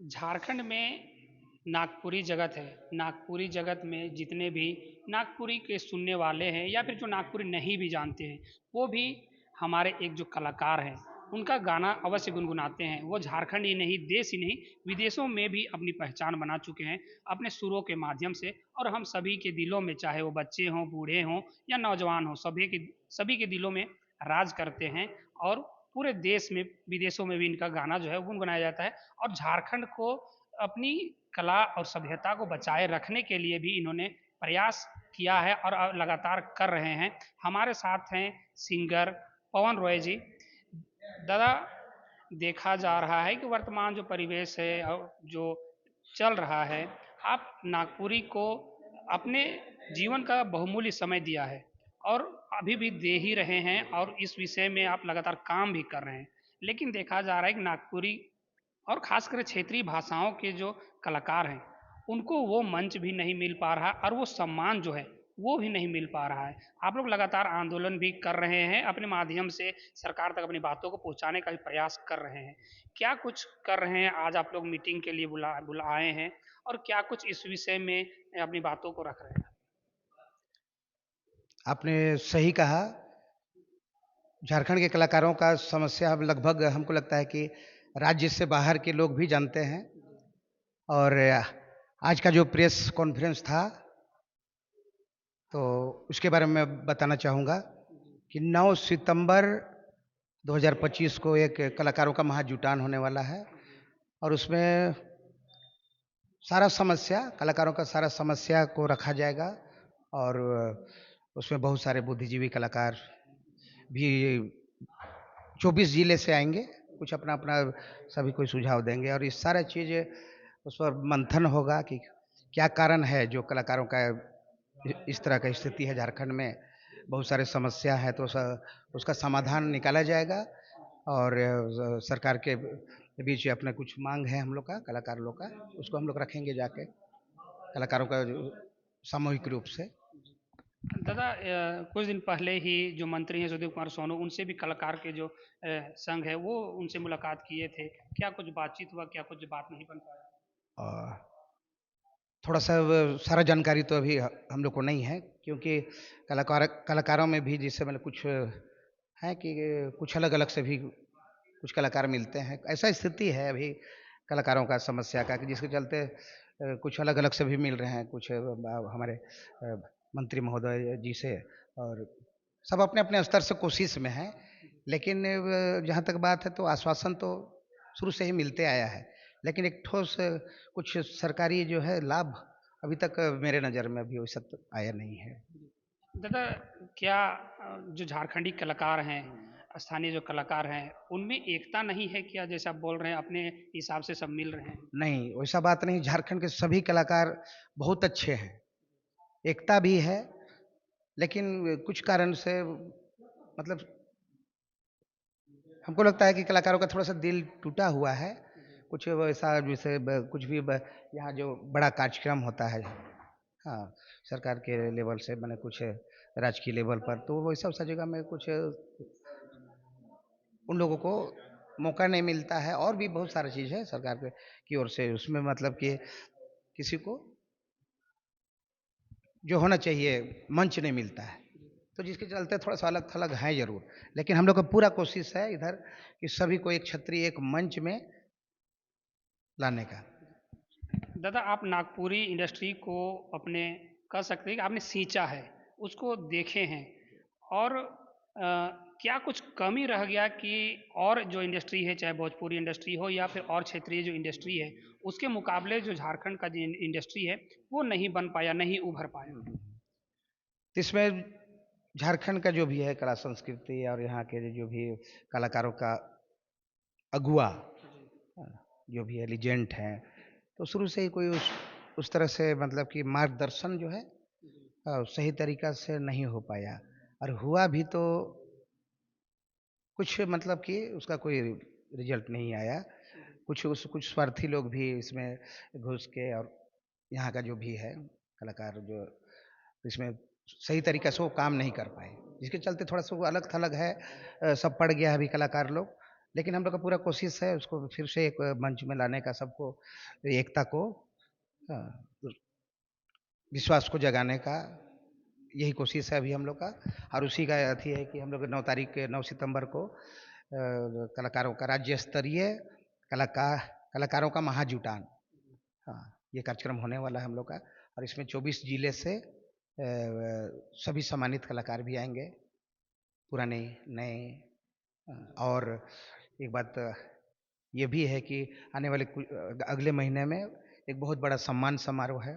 झारखंड में नागपुरी जगत है। नागपुरी जगत में जितने भी नागपुरी के सुनने वाले हैं या फिर जो नागपुरी नहीं भी जानते हैं, वो भी हमारे एक जो कलाकार हैं, उनका गाना अवश्य गुनगुनाते हैं। वो झारखंड ही नहीं, देश ही नहीं, विदेशों में भी अपनी पहचान बना चुके हैं अपने सुरों के माध्यम से। और हम सभी के दिलों में, चाहे वो बच्चे हों, बूढ़े हों या नौजवान हों, सभी के दिलों में राज करते हैं। और पूरे देश में, विदेशों में भी इनका गाना जो है गुनगुनाया जाता है। और झारखंड को अपनी कला और सभ्यता को बचाए रखने के लिए भी इन्होंने प्रयास किया है और लगातार कर रहे हैं। हमारे साथ हैं सिंगर पवन रॉय जी। दादा, देखा जा रहा है कि वर्तमान जो परिवेश है और जो चल रहा है, आप नागपुरी को अपने जीवन का बहुमूल्य समय दिया है और अभी भी दे ही रहे हैं, और इस विषय में आप लगातार काम भी कर रहे हैं। लेकिन देखा जा रहा है कि नागपुरी और खासकर क्षेत्रीय भाषाओं के जो कलाकार हैं, उनको वो मंच भी नहीं मिल पा रहा और वो सम्मान जो है वो भी नहीं मिल पा रहा है। आप लोग लगातार आंदोलन भी कर रहे हैं, अपने माध्यम से सरकार तक अपनी बातों को पहुंचाने का भी प्रयास कर रहे हैं। क्या कुछ कर रहे हैं? आज आप लोग मीटिंग के लिए बुलाए हैं, और क्या कुछ इस विषय में अपनी बातों को रख रहे हैं? आपने सही कहा। झारखंड के कलाकारों का समस्या अब लगभग हमको लगता है कि राज्य से बाहर के लोग भी जानते हैं। और आज का जो प्रेस कॉन्फ्रेंस था, तो उसके बारे में मैं बताना चाहूँगा कि 9 सितंबर 2025 को एक कलाकारों का महाजुटान होने वाला है। और उसमें सारा समस्या, कलाकारों का सारा समस्या को रखा जाएगा। और उसमें बहुत सारे बुद्धिजीवी कलाकार भी 24 जिले से आएंगे। कुछ अपना अपना सभी कोई सुझाव देंगे और ये सारा चीज़ उस पर मंथन होगा कि क्या कारण है जो कलाकारों का इस तरह का स्थिति है झारखंड में। बहुत सारे समस्या है तो उसका समाधान निकाला जाएगा। और सरकार के बीच अपना कुछ मांग है हम लोग का, कलाकार लोग का, उसको हम लोग रखेंगे जाके कलाकारों का सामूहिक रूप से। दादा, कुछ दिन पहले ही जो मंत्री हैं सुदीप कुमार सोनू, उनसे भी कलाकार के जो संघ है वो उनसे मुलाकात किए थे। क्या कुछ बातचीत हुआ? क्या कुछ बात नहीं बन पाया? और थोड़ा सा सारा जानकारी तो अभी हम लोग को नहीं है, क्योंकि कलाकारों में भी जैसे मतलब कुछ है कि कुछ अलग अलग से भी कुछ कलाकार मिलते हैं। ऐसा स्थिति है अभी कलाकारों का समस्या का कि जिसके चलते कुछ अलग अलग से भी मिल रहे हैं कुछ हमारे मंत्री महोदय जी से। और सब अपने अपने स्तर से कोशिश में हैं। लेकिन जहाँ तक बात है तो आश्वासन तो शुरू से ही मिलते आया है। लेकिन एक ठोस कुछ सरकारी जो है लाभ अभी तक मेरे नज़र में अभी वैसा तो आया नहीं है। दादा, क्या जो झारखंडी कलाकार हैं, स्थानीय जो कलाकार हैं, उनमें एकता नहीं है क्या? जैसे आप बोल रहे हैं अपने हिसाब से सब मिल रहे हैं। नहीं, वैसा बात नहीं। झारखंड के सभी कलाकार बहुत अच्छे हैं, एकता भी है। लेकिन कुछ कारण से मतलब हमको लगता है कि कलाकारों का थोड़ा सा दिल टूटा हुआ है। कुछ वैसा जैसे कुछ भी यहाँ जो बड़ा कार्यक्रम होता है, हाँ, सरकार के लेवल से मैंने कुछ राजकीय लेवल पर, तो वैसा वैसा जगह में कुछ उन लोगों को मौका नहीं मिलता है। और भी बहुत सारी चीज़ है सरकार की ओर से, उसमें मतलब कि किसी को जो होना चाहिए मंच नहीं मिलता है। तो जिसके चलते थोड़ा सा अलग थलग है जरूर। लेकिन हम लोग का पूरा कोशिश है इधर कि सभी को एक छत्री एक मंच में लाने का। दादा, आप नागपुरी इंडस्ट्री को अपने कह सकते हैं कि आपने सींचा है, उसको देखे हैं। और क्या कुछ कमी रह गया कि और जो इंडस्ट्री है, चाहे भोजपुरी इंडस्ट्री हो या फिर और क्षेत्रीय जो इंडस्ट्री है, उसके मुकाबले जो झारखंड का जो इंडस्ट्री है वो नहीं बन पाया, नहीं उभर पाया? तो इसमें झारखंड का जो भी है कला संस्कृति और यहाँ के जो भी कलाकारों का अगुआ जो भी है लीजेंट हैं, तो शुरू से ही कोई उस तरह से मतलब कि मार्गदर्शन जो है सही तरीका से नहीं हो पाया। और हुआ भी तो कुछ मतलब कि उसका कोई रिजल्ट नहीं आया। कुछ स्वार्थी लोग भी इसमें घुस के, और यहाँ का जो भी है कलाकार जो इसमें सही तरीके से वो काम नहीं कर पाए, जिसके चलते थोड़ा सा वो अलग थलग है। सब पड़ गया है अभी कलाकार लोग। लेकिन हम लोग का पूरा कोशिश है उसको फिर से एक मंच में लाने का, सबको एकता को, विश्वास को जगाने का, यही कोशिश है अभी हम लोग का। और उसी का अथी है कि हम लोग 9 सितंबर को कलाकारों का राज्य स्तरीय कलाकारों का महाजुटान, हाँ, ये कार्यक्रम होने वाला है हम लोग का। और इसमें 24 जिले से सभी सम्मानित कलाकार भी आएंगे, पुराने नए। और एक बात ये भी है कि आने वाले अगले महीने में एक बहुत बड़ा सम्मान समारोह है,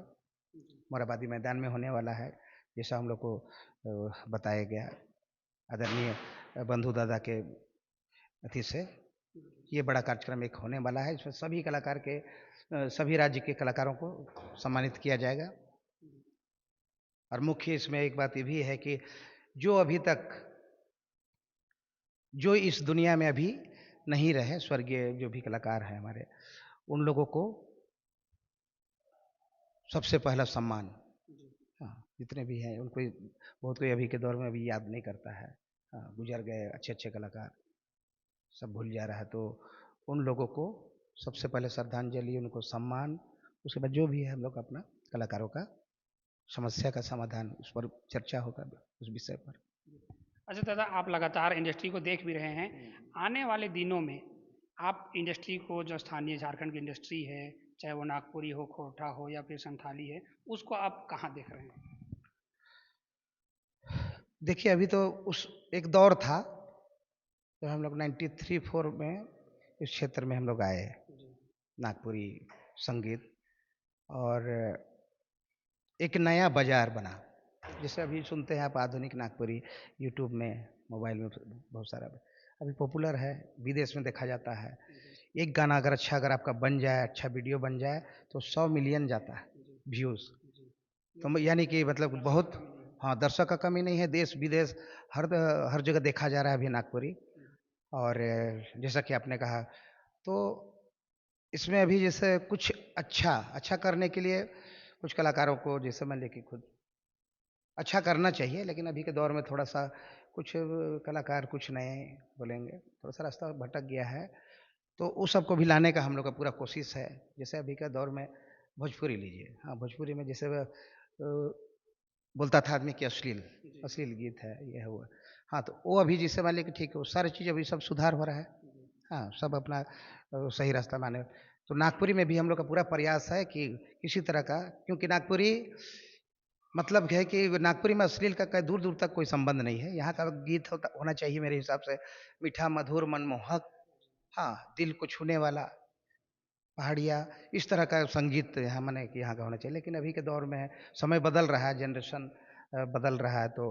मोराबादी मैदान में होने वाला है, जैसा हम लोग को बताया गया आदरणीय बंधु दादा के अथी से। ये बड़ा कार्यक्रम एक होने वाला है, इसमें सभी कलाकार के सभी राज्य के कलाकारों को सम्मानित किया जाएगा। और मुख्य इसमें एक बात ये भी है कि जो अभी तक जो इस दुनिया में अभी नहीं रहे, स्वर्गीय जो भी कलाकार हैं हमारे, उन लोगों को सबसे पहला सम्मान, हाँ, जितने भी हैं उनको बहुत कोई अभी के दौर में अभी याद नहीं करता है, हाँ, गुजर गए अच्छे अच्छे कलाकार सब भूल जा रहा है, तो उन लोगों को सबसे पहले श्रद्धांजलि, उनको सम्मान, उसके बाद जो भी है हम लोग अपना कलाकारों का समस्या का समाधान, उस पर चर्चा होगा उस विषय पर। अच्छा दादा, आप लगातार इंडस्ट्री को देख भी रहे हैं, आने वाले दिनों में आप इंडस्ट्री को, जो स्थानीय झारखंड की इंडस्ट्री है, चाहे वो नागपुरी हो, खोरठा हो या फिर संथाली है, उसको आप कहाँ देख रहे हैं? देखिए अभी तो उस एक दौर था जब हम लोग 93-4 में इस क्षेत्र में हम लोग आए, नागपुरी संगीत, और एक नया बाजार बना, जैसे अभी सुनते हैं आप आधुनिक नागपुरी, यूट्यूब में, मोबाइल में बहुत सारा अभी पॉपुलर है, विदेश में देखा जाता है। एक गाना अगर अच्छा अगर आपका बन जाए, अच्छा वीडियो बन जाए, तो 100 मिलियन जाता है व्यूज़। तो यानी कि मतलब बहुत, हाँ, दर्शक का कमी नहीं है, देश विदेश हर जगह देखा जा रहा है अभी नागपुरी। और जैसा कि आपने कहा, तो इसमें अभी जैसे कुछ अच्छा करने के लिए कुछ कलाकारों को, जैसे मैं लेके खुद अच्छा करना चाहिए, लेकिन अभी के दौर में थोड़ा सा कुछ कलाकार कुछ नए बोलेंगे, थोड़ा सा रास्ता भटक गया है, तो उस सबको भी लाने का हम लोग का पूरा कोशिश है। जैसे अभी के दौर में भोजपुरी लीजिए, हाँ, भोजपुरी में जैसे बोलता था आदमी कि अश्लील अश्लील गीत है, ये है वो, हाँ, तो वो अभी जिससे मान लिया कि ठीक है, वो सारी चीज़ अभी सब सुधार हो रहा है, हाँ, सब अपना सही रास्ता माने। तो नागपुरी में भी हम लोग का पूरा प्रयास है कि किसी तरह का, क्योंकि नागपुरी मतलब है कि नागपुरी में अश्लील का दूर दूर तक कोई संबंध नहीं है। यहाँ का गीत होना चाहिए मेरे हिसाब से मीठा, मधुर, मनमोहक, हाँ, दिल को छूने वाला, पहाड़िया, इस तरह का संगीत यहाँ माने कि यहाँ का होना चाहिए। लेकिन अभी के दौर में समय बदल रहा है, जनरेशन बदल रहा है, तो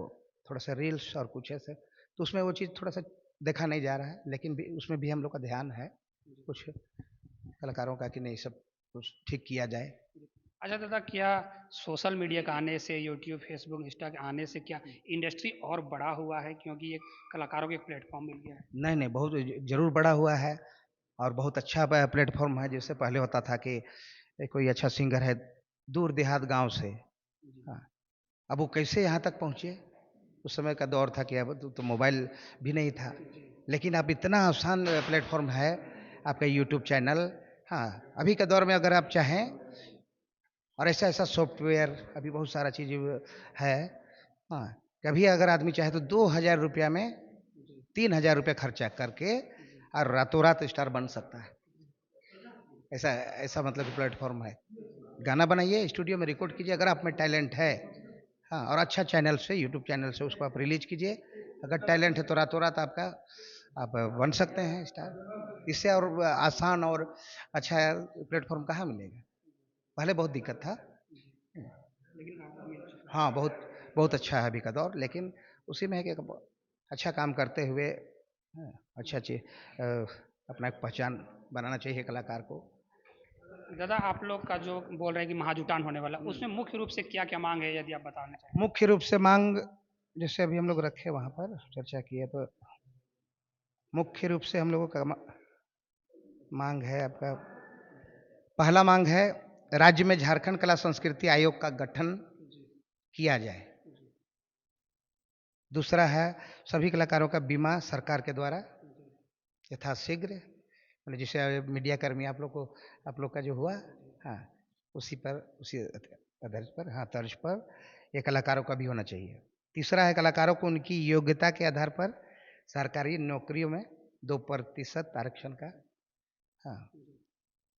थोड़ा सा रील्स और कुछ ऐसे, तो उसमें वो चीज़ थोड़ा सा देखा नहीं जा रहा है, लेकिन उसमें भी हम लोग का ध्यान है कुछ कलाकारों का कि नहीं, सब कुछ ठीक किया जाए। अच्छा दादा, क्या सोशल मीडिया का आने से, यूट्यूब, फेसबुक, इंस्टा के आने से क्या इंडस्ट्री और बड़ा हुआ है, क्योंकि ये कलाकारों को एक प्लेटफॉर्म मिल गया है? नहीं नहीं, बहुत जरूर बड़ा हुआ है, और बहुत अच्छा प्लेटफॉर्म है। जैसे पहले होता था कि कोई अच्छा सिंगर है दूर देहात गांव से, हाँ, अब वो कैसे यहाँ तक पहुँचे? उस समय का दौर था कि अब तो मोबाइल भी नहीं था, लेकिन अब इतना आसान प्लेटफॉर्म है आपका यूट्यूब चैनल, हाँ, अभी के दौर में अगर आप चाहें, और ऐसा ऐसा सॉफ्टवेयर अभी बहुत सारा चीज़ है, हाँ, कभी अगर आदमी चाहे तो 2000 रुपया में 3000 रुपया खर्चा करके और रातों रात स्टार बन सकता है। ऐसा ऐसा मतलब प्लेटफॉर्म है। गाना बनाइए, स्टूडियो में रिकॉर्ड कीजिए, अगर आप में टैलेंट है, हाँ, और अच्छा चैनल से, यूट्यूब चैनल से उसको आप रिलीज कीजिए, अगर टैलेंट है तो रातों रात आपका आप बन सकते हैं स्टार। इससे और आसान और अच्छा प्लेटफॉर्म कहाँ मिलेगा? पहले बहुत दिक्कत था, लेकिन हाँ, बहुत बहुत अच्छा है अभी का दौर, लेकिन उसी में है कि अच्छा काम करते हुए, हाँ, अच्छा अच्छी अपना एक पहचान बनाना चाहिए कलाकार को। दादा, आप लोग का जो बोल रहे हैं कि महाजुटान होने वाला, उसमें मुख्य रूप से क्या क्या मांग है, यदि आप बताना चाहें? मुख्य रूप से मांग, जैसे अभी हम लोग रखे वहाँ पर चर्चा किए, तो मुख्य रूप से हम लोगों का मांग है आपका, पहला मांग है राज्य में झारखंड कला संस्कृति आयोग का गठन किया जाए। दूसरा है सभी कलाकारों का बीमा सरकार के द्वारा यथाशीघ्र, मतलब जैसे मीडिया कर्मी आप लोग का जो हुआ, हाँ, उसी आधार पर, हाँ, तर्ज पर ये कलाकारों का भी होना चाहिए। तीसरा है कलाकारों को उनकी योग्यता के आधार पर सरकारी नौकरियों में 2% आरक्षण का, हाँ,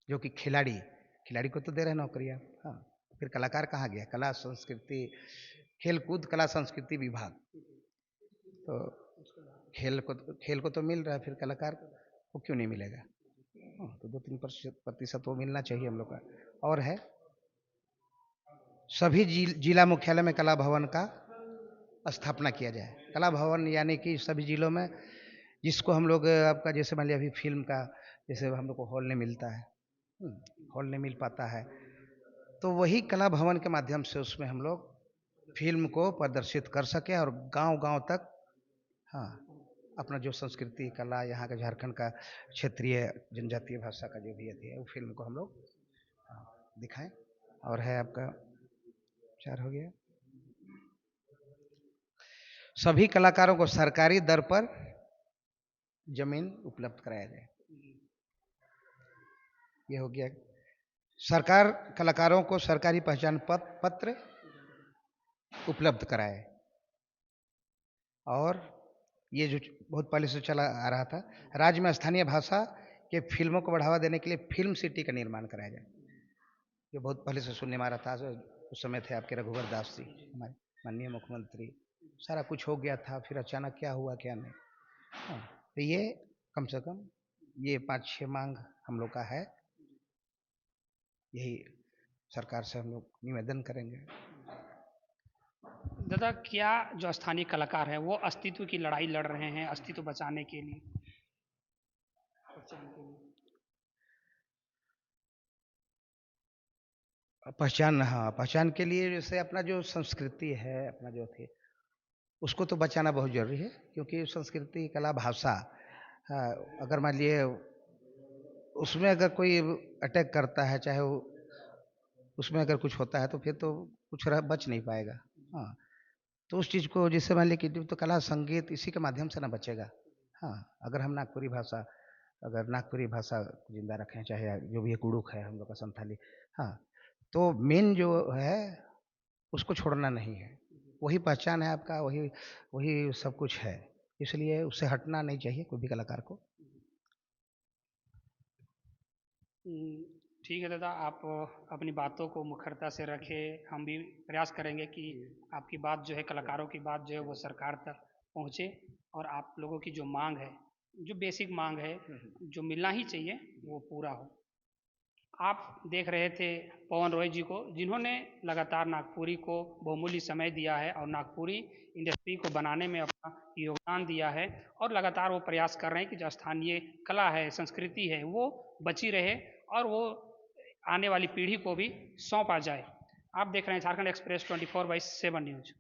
जो कि खिलाड़ी को तो दे रहे हैं नौकरियां, हाँ, फिर कलाकार कहाँ गया? कला संस्कृति खेलकूद कला संस्कृति विभाग, तो खेल को तो मिल रहा है, फिर कलाकार को क्यों नहीं मिलेगा? हाँ, तो 2-3% वो मिलना चाहिए हम लोग का। और है सभी जिला मुख्यालय में कला भवन का स्थापना किया जाए। कला भवन यानी कि सभी जिलों में, जिसको हम लोग आपका जैसे मान लिया अभी फिल्म का, जैसे हम लोग को हॉल नहीं मिलता है, हॉल नहीं मिल पाता है, तो वही कला भवन के माध्यम से उसमें हम लोग फिल्म को प्रदर्शित कर सके और गांव-गांव तक, हाँ, अपना जो संस्कृति कला यहाँ का झारखंड का क्षेत्रीय जनजातीय भाषा का जो भी है वो फिल्म को हम लोग दिखाएं। और है आपका 4 हो गया, सभी कलाकारों को सरकारी दर पर जमीन उपलब्ध कराया जाए। ये हो गया। सरकार कलाकारों को सरकारी पहचान पत्र उपलब्ध कराए। और ये जो बहुत पहले से चला आ रहा था, राज्य में स्थानीय भाषा के फिल्मों को बढ़ावा देने के लिए फिल्म सिटी का निर्माण कराया जाए। ये बहुत पहले से सुनने में आ रहा था, उस समय थे आपके रघुवर दास जी, हमारे माननीय मुख्यमंत्री, सारा कुछ हो गया था, फिर अचानक क्या हुआ क्या नहीं। हाँ, तो ये कम से कम ये 5-6 मांग हम लोग का है, यही सरकार से हम लोग निवेदन करेंगे। दादा, क्या जो स्थानीय कलाकार हैं वो अस्तित्व की लड़ाई लड़ रहे हैं अस्तित्व बचाने के लिए? पहचान, हाँ, पहचान के लिए जैसे अपना जो संस्कृति है, अपना जो थे, उसको तो बचाना बहुत जरूरी है, क्योंकि संस्कृति कला भाषा, हाँ, अगर मान लिए उसमें अगर कोई अटैक करता है, चाहे वो उसमें अगर कुछ होता है, तो फिर तो कुछ बच नहीं पाएगा। हाँ, तो उस चीज़ को जिससे मान लीजिए कि तो कला संगीत इसी के माध्यम से ना बचेगा। हाँ, अगर हम नागपुरी भाषा जिंदा रखें, चाहे जो भी कुड़ुक है हम लोग का संथाली, हाँ, तो मेन जो है उसको छोड़ना नहीं है, वही पहचान है आपका, वही वही सब कुछ है, इसलिए उससे हटना नहीं चाहिए कोई भी कलाकार को। ठीक है दादा, आप अपनी बातों को मुखरता से रखें। हम भी प्रयास करेंगे कि आपकी बात जो है, कलाकारों की बात जो है वो सरकार तक पहुँचे और आप लोगों की जो मांग है, जो बेसिक मांग है, जो मिलना ही चाहिए, वो पूरा हो। आप देख रहे थे पवन रॉय जी को, जिन्होंने लगातार नागपुरी को बहुमूल्य समय दिया है और नागपुरी इंडस्ट्री को बनाने में अपना योगदान दिया है, और लगातार वो प्रयास कर रहे हैं कि जो स्थानीय कला है, संस्कृति है, वो बची रहे और वो आने वाली पीढ़ी को भी सौंपा जाए। आप देख रहे हैं झारखंड एक्सप्रेस 24/7 न्यूज।